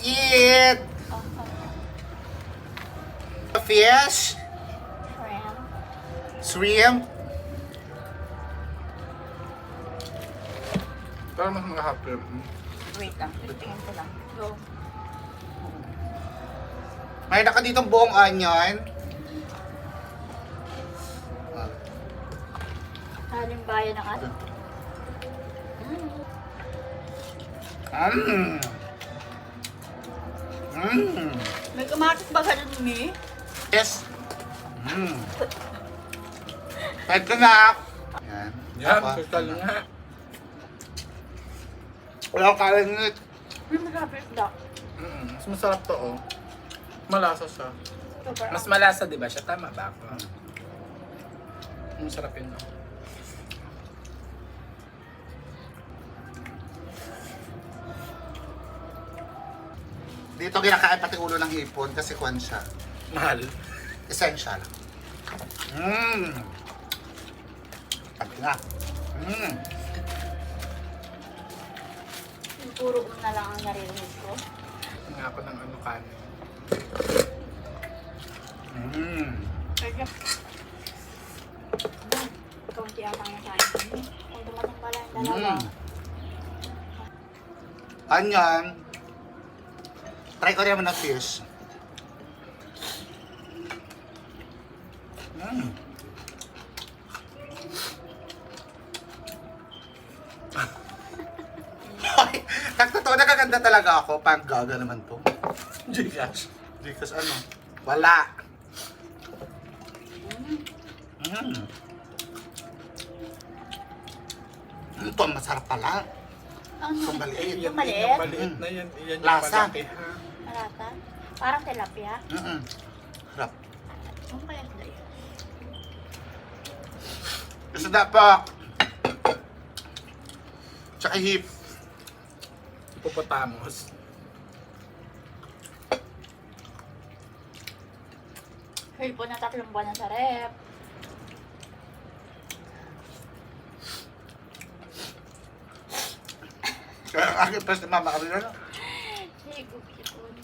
eat! Fish? Shrimp? Parang mas makahapin. Wait lang, titingin ko lang. Go. Mayroon ka ditong buong onion. Halimbayan ng ating. May kamatis ba ka dun, Mi? Yes. Ito na. Yan. Yan, Apa? total nga. Wala akong kalanit. May kapit da. Mas masarap to, oh. Malasa siya. Super. Mas malasa, di ba siya? Tama ba ako? Masarap yun, oh. Dito kinakain pati ulo ng hipon kasi kwan siya. Mahal. Essential. Pati nga. Yung puro una lang ang naririnig ko. Nga ako ng ano kanin. Kaya kaunti ata ang nasahin ko. Kung dumating pala yung dalawa. Onion. Try ko rin naman ng fish. Totoo, nakaganda talaga ako. Pag gaga naman to. Gcash. Because ano? Wala. Ito, masarap pala. Itong maliit. Yung maliit? Yung maliit na yan. Yan yung Lasa. malaki, ha? Malata? Parang tilapia. Sarap. Ano kaya sila yun? Gusto na po. Tsaka hip. Hippopotamus. Hilpo na 3 buwan na sa rep. Kaya ang aking press ni mama kami na. Higop yun.